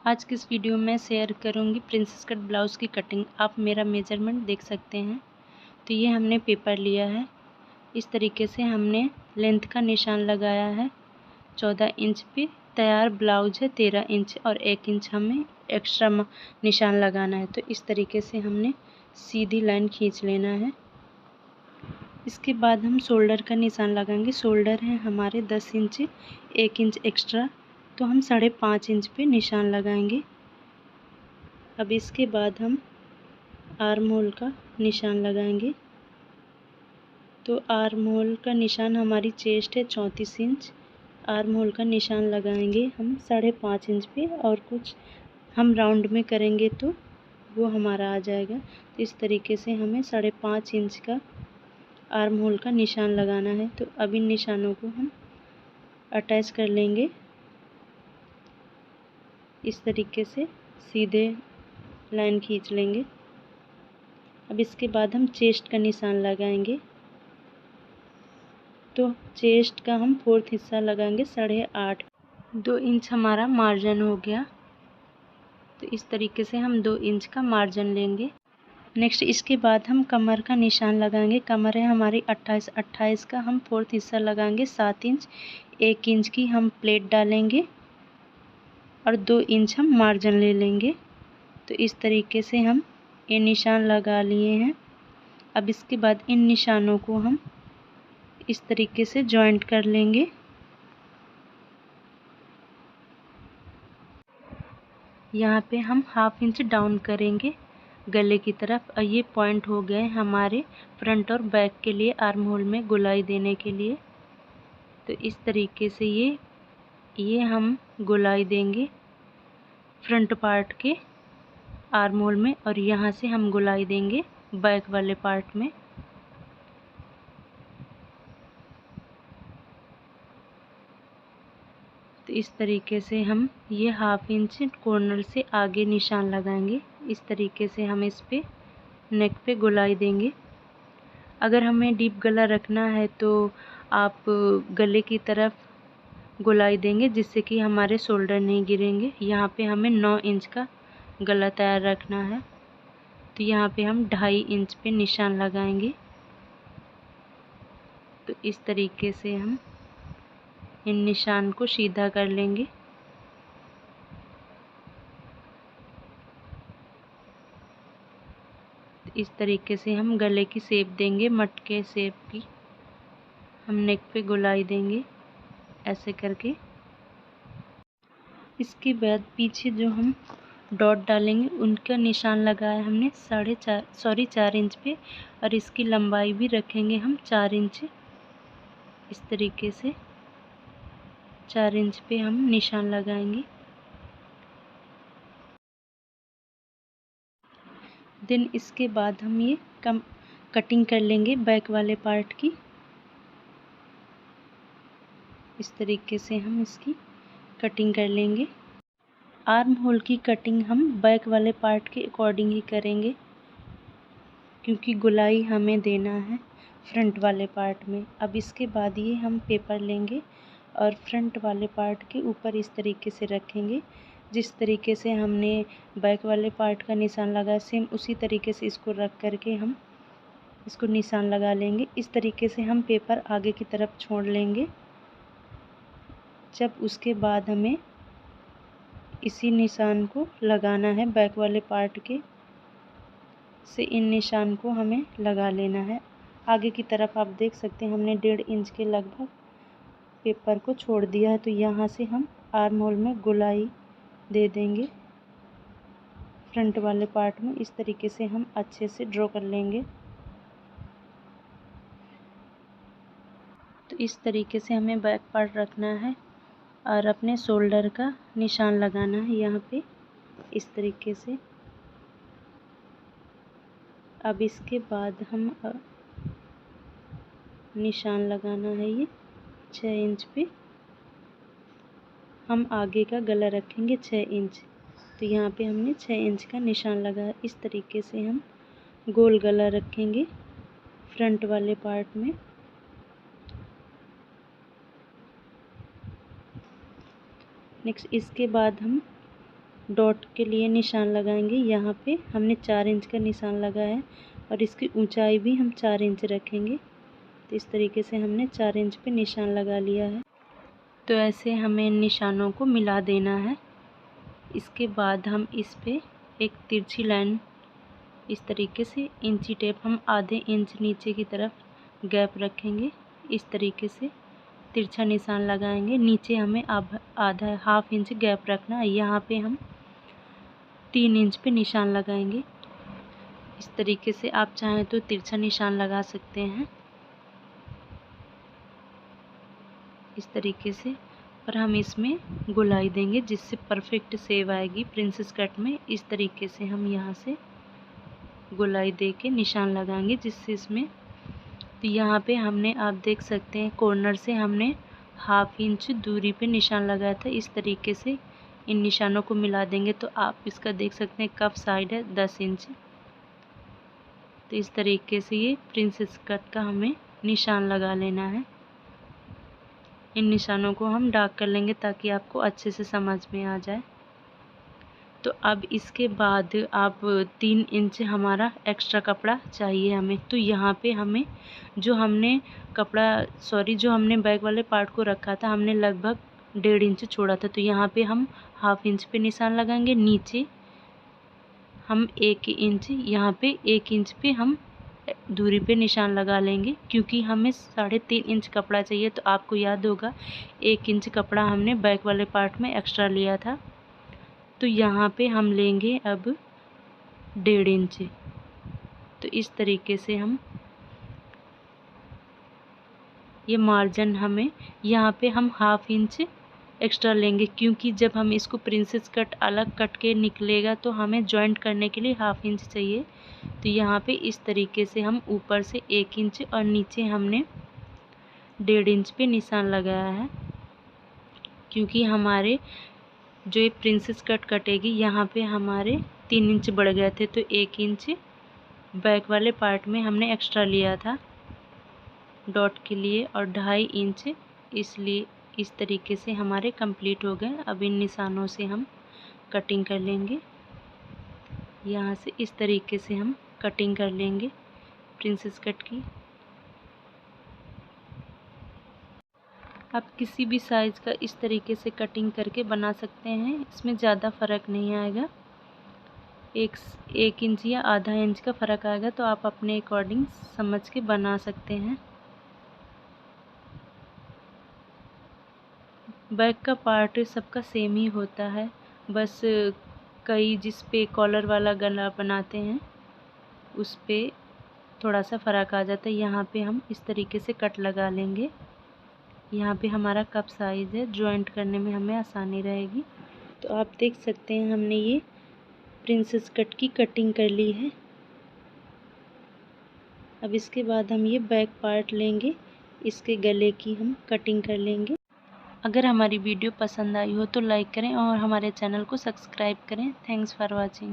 आज की इस वीडियो में शेयर करूंगी प्रिंसेस कट ब्लाउज़ की कटिंग। आप मेरा मेजरमेंट देख सकते हैं। तो ये हमने पेपर लिया है, इस तरीके से हमने लेंथ का निशान लगाया है 14 इंच पे। तैयार ब्लाउज है 13 इंच और 1 इंच हमें एक्स्ट्रा निशान लगाना है। तो इस तरीके से हमने सीधी लाइन खींच लेना है। इसके बाद हम शोल्डर का निशान लगाएंगे। शोल्डर है हमारे 10 इंच, 1 इंच एक्स्ट्रा, तो हम 5.5 इंच पे निशान लगाएंगे। अब इसके बाद हम आर्म होल का निशान लगाएंगे। तो आर्म होल का निशान हमारी चेस्ट है 34 इंच। आर्म होल का निशान लगाएंगे हम 5.5 इंच पे, और कुछ हम राउंड में करेंगे तो वो हमारा आ जाएगा। तो इस तरीके से हमें 5.5 इंच का आर्म होल का निशान लगाना है। तो अब इन निशानों को हम अटैच कर लेंगे इस तरीके से, सीधे लाइन खींच लेंगे। अब इसके बाद हम चेस्ट का निशान लगाएंगे। तो चेस्ट का हम 4th हिस्सा लगाएंगे 8.5। 2 इंच हमारा मार्जिन हो गया। तो इस तरीके से हम 2 इंच का मार्जिन लेंगे। नेक्स्ट इसके बाद हम कमर का निशान लगाएंगे। कमर है हमारी 28 का हम 4th हिस्सा लगाएंगे 7 इंच। 1 इंच की हम प्लेट डालेंगे और 2 इंच हम मार्जिन ले लेंगे। तो इस तरीके से हम ये निशान लगा लिए हैं। अब इसके बाद इन निशानों को हम इस तरीके से जॉइंट कर लेंगे। यहाँ पे हम 1/2 इंच डाउन करेंगे गले की तरफ, और ये पॉइंट हो गए हमारे फ्रंट और बैक के लिए आर्म होल में गोलाई देने के लिए। तो इस तरीके से ये हम गोलाई देंगे फ्रंट पार्ट के आर्म होल में, और यहाँ से हम गोलाई देंगे बैक वाले पार्ट में। तो इस तरीके से हम ये 1/2 इंच कॉर्नर से आगे निशान लगाएंगे। इस तरीके से हम इस पे नेक पे गोलाई देंगे। अगर हमें डीप गला रखना है तो आप गले की तरफ गोलाई देंगे, जिससे कि हमारे शोल्डर नहीं गिरेंगे। यहाँ पे हमें 9 इंच का गला तैयार रखना है। तो यहाँ पे हम 2.5 इंच पे निशान लगाएंगे। तो इस तरीके से हम इन निशान को सीधा कर लेंगे। इस तरीके से हम गले की शेप देंगे, मटके शेप की। हम नेक पे गोलाई देंगे ऐसे करके। इसके बाद पीछे जो हम डॉट डालेंगे उनका निशान लगाया हमने 4 इंच पे, और इसकी लंबाई भी रखेंगे हम 4 इंच। इस तरीके से 4 इंच पे हम निशान लगाएंगे। देन इसके बाद हम ये कटिंग कर लेंगे बैक वाले पार्ट की। इस तरीके से हम इसकी कटिंग कर लेंगे। आर्म होल की कटिंग हम बैक वाले पार्ट के अकॉर्डिंग ही करेंगे, क्योंकि गोलाई हमें देना है फ्रंट वाले पार्ट में। अब इसके बाद ये हम पेपर लेंगे और फ्रंट वाले पार्ट के ऊपर इस तरीके से रखेंगे। जिस तरीके से हमने बैक वाले पार्ट का निशान लगाया, सेम उसी तरीके से इसको रख करके हम इसको निशान लगा लेंगे। इस तरीके से हम पेपर आगे की तरफ छोड़ लेंगे। जब उसके बाद हमें इसी निशान को लगाना है बैक वाले पार्ट के से, इन निशान को हमें लगा लेना है। आगे की तरफ आप देख सकते हैं हमने 1.5 इंच के लगभग पेपर को छोड़ दिया है। तो यहाँ से हम आर्म होल में गोलाई दे देंगे फ्रंट वाले पार्ट में। इस तरीके से हम अच्छे से ड्रॉ कर लेंगे। तो इस तरीके से हमें बैक पार्ट रखना है और अपने शोल्डर का निशान लगाना है यहाँ पे इस तरीके से। अब इसके बाद हम निशान लगाना है ये 6 इंच पे। हम आगे का गला रखेंगे 6 इंच। तो यहाँ पे हमने 6 इंच का निशान लगाया। इस तरीके से हम गोल गला रखेंगे फ्रंट वाले पार्ट में। नेक्स्ट इसके बाद हम डॉट के लिए निशान लगाएंगे। यहाँ पे हमने 4 इंच का निशान लगाया है और इसकी ऊंचाई भी हम 4 इंच रखेंगे। तो इस तरीके से हमने 4 इंच पे निशान लगा लिया है। तो ऐसे हमें इन निशानों को मिला देना है। इसके बाद हम इस पे एक तिरछी लाइन इस तरीके से इंची टेप हम आधे इंच नीचे की तरफ गैप रखेंगे। इस तरीके से तिरछा निशान लगाएंगे। नीचे हमें अब आधा हाफ इंच गैप रखना है। यहाँ पे हम 3 इंच पे निशान लगाएंगे। इस तरीके से आप चाहें तो तिरछा निशान लगा सकते हैं इस तरीके से। पर हम इसमें गोलाई देंगे जिससे परफेक्ट शेप आएगी प्रिंसेस कट में। इस तरीके से हम यहाँ से गोलाई दे के निशान लगाएंगे जिससे इसमें, तो यहाँ पे हमने आप देख सकते हैं कॉर्नर से हमने हाफ इंच दूरी पे निशान लगाया था। इस तरीके से इन निशानों को मिला देंगे तो आप इसका देख सकते हैं कफ साइड है 10 इंच। तो इस तरीके से ये प्रिंसेस कट का हमें निशान लगा लेना है। इन निशानों को हम डार्क कर लेंगे ताकि आपको अच्छे से समझ में आ जाए। तो अब इसके बाद आप 3 इंच हमारा एक्स्ट्रा कपड़ा चाहिए हमें। तो यहाँ पे हमें जो हमने बैक वाले पार्ट को रखा था हमने लगभग 1.5 इंच छोड़ा था। तो यहाँ पे हम हाफ इंच पे निशान लगाएंगे। नीचे हम 1 इंच, यहाँ पे 1 इंच पे हम दूरी पे निशान लगा लेंगे क्योंकि हमें 3.5 इंच कपड़ा चाहिए। तो आपको याद होगा 1 इंच कपड़ा हमने बैक वाले पार्ट में एक्स्ट्रा लिया था। तो यहाँ पे हम लेंगे अब 1.5 इंच। तो इस तरीके से हम ये मार्जिन हमें यहाँ पे हम हाफ इंच एक्स्ट्रा लेंगे क्योंकि जब हम इसको प्रिंसेस कट अलग कट के निकलेगा तो हमें जॉइंट करने के लिए हाफ इंच चाहिए। तो यहाँ पे इस तरीके से हम ऊपर से 1 इंच और नीचे हमने 1.5 इंच पे निशान लगाया है क्योंकि हमारे जो ये प्रिंसेस कट कटेगी यहाँ पे हमारे 3 इंच बढ़ गए थे। तो 1 इंच बैक वाले पार्ट में हमने एक्स्ट्रा लिया था डॉट के लिए और 2.5 इंच, इसलिए इस तरीके से हमारे कंप्लीट हो गए। अब इन निशानों से हम कटिंग कर लेंगे। यहाँ से इस तरीके से हम कटिंग कर लेंगे प्रिंसेस कट की। आप किसी भी साइज़ का इस तरीके से कटिंग करके बना सकते हैं, इसमें ज़्यादा फ़र्क नहीं आएगा। 1 इंच या आधा इंच का फ़र्क आएगा तो आप अपने अकॉर्डिंग समझ के बना सकते हैं। बैक का पार्ट सबका सेम ही होता है, बस कई जिस पे कॉलर वाला गला बनाते हैं उस पे थोड़ा सा फ़र्क आ जाता है। यहाँ पे हम इस तरीके से कट लगा लेंगे। यहाँ पे हमारा कप साइज़ है, जॉइंट करने में हमें आसानी रहेगी। तो आप देख सकते हैं हमने ये प्रिंसेस कट की कटिंग कर ली है। अब इसके बाद हम ये बैक पार्ट लेंगे, इसके गले की हम कटिंग कर लेंगे। अगर हमारी वीडियो पसंद आई हो तो लाइक करें और हमारे चैनल को सब्सक्राइब करें। Thanks for watching.